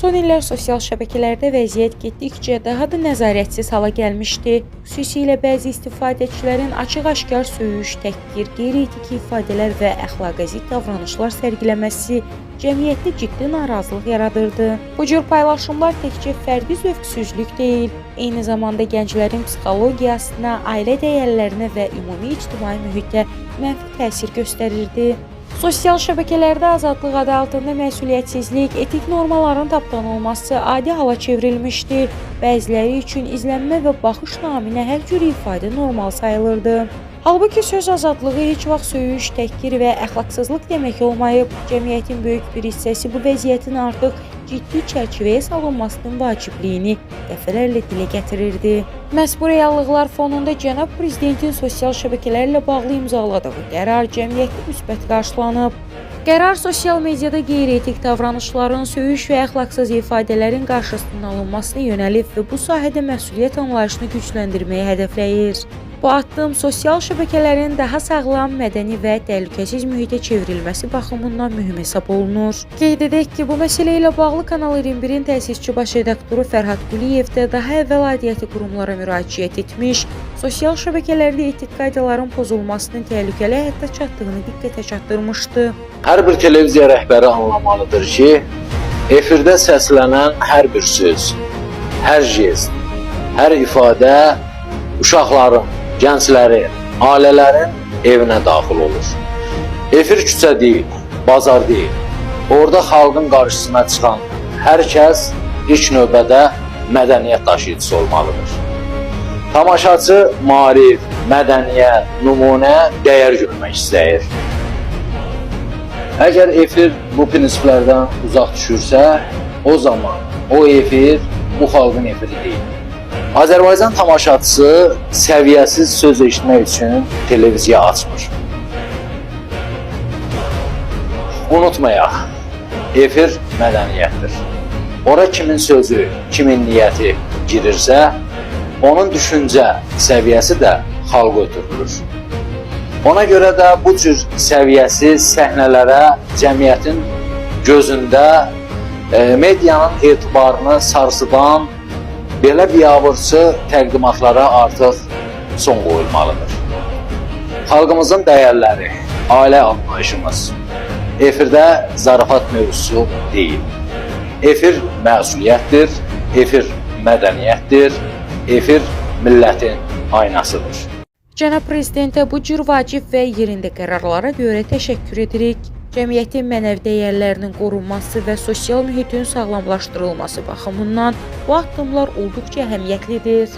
Son illər sosial şəbəkələrdə vəziyyət getdikcə daha da nəzarətsiz hala gəlmişdi. Xüsusilə bəzi istifadəçilərin açıq-aşkar söyüş, təhqir, qeyri-etiki ifadələr və əxlaqa zidd davranışlar sərgiləməsi cəmiyyətdə ciddi narazılıq yaradırdı. Bu cür paylaşımlar təkcə fərdi zövqsüzlük deyil, eyni zamanda gənclərin psixologiyasına, ailə dəyərlərinə və ümumi ictimai mühitə mənfi təsir göstərirdi. Sosial şəbəkələrdə azadlıq adı altında məsuliyyətsizlik, etik normaların tapdanılması adi hala çevrilmişdi. Bəziləri üçün izlənmə və baxış naminə hər cür ifadə normal sayılırdı. Halbuki söz azadlığı heç vaxt söyüş, təhqir və əxlaqsızlıq demək olmayıb. Cəmiyyətin böyük bir hissəsi bu vəziyyətin artıq ciddi çərçivəyə salınmasının vacibliyini dəfələrlə dilə gətirirdi. Məhz bu reallıqlar fonunda cənab prezidentin sosial şəbəkələrlə bağlı imzaladığı qərar cəmiyyətdə müsbət qarşılanıb. Qərar sosial mediada qeyri-etik davranışların, söyüş və əxlaqsız ifadələrin qarşısının alınmasına yönəlib və bu sahədə məsuliyyət anlayışını gücləndirməyi hədəfləyir. Bu addım sosial şəbəkələrin daha sağlam, mədəni və təhlükəsiz mühitə çevrilməsi baxımından mühüm hesab olunur. Qeyd edək ki, bu məsələ ilə bağlı Kanal 21-in təsisçi baş redaktoru Fərhad Quliyev də daha əvvəl aidiyyəti qurumlara müraciət etmiş, sosial şəbəkələrdə etik qaydaların pozulmasının təhlükəli həddə çatdığını diqqətə çatdırmışdı. Hər bir televiziya rəhbəri anlamalıdır ki, efirdə səslənən hər bir söz, hər jest, hər ifadə uşaqların, gənclərin, ailələrin evinə daxil olur. Efir küçə deyil, bazar deyil. Orada xalqın qarşısına çıxan hər kəs ilk növbədə mədəniyyət daşıyıcısı olmalıdır. Tamaşaçı maarif, mədəniyyət, nümunə, dəyər görmək istəyir. Əgər efir bu prinsiplərdən uzaq düşürsə, o zaman o efir bu xalqın efiri deyil. Azərbaycan tamaşaçısı səviyyəsiz söz eşitmək üçün televiziya açmır. Unutmayaq, efir mədəniyyətdir. Ora kimin sözü, kimin niyyəti girirsə, onun düşüncə səviyyəsi də xalqa ötürülür. Ona görə də bu cür səviyyəsiz səhnələrə cəmiyyətin gözündə medianın etibarını sarsıdan belə biabırçı təqdimatlara artıq son qoyulmalıdır. Xalqımızın dəyərləri, ailə anlayışımız efirdə zarafat mövzusu deyil. Efir məsuliyyətdir, efir mədəniyyətdir, efir millətin aynasıdır. Cənab Prezidentə bu cür vacib və yerində qərarlara görə təşəkkür edirik. Cəmiyyətin mənəvi dəyərlərinin qorunması və sosial mühitin sağlamlaşdırılması baxımından bu addımlar olduqca əhəmiyyətlidir.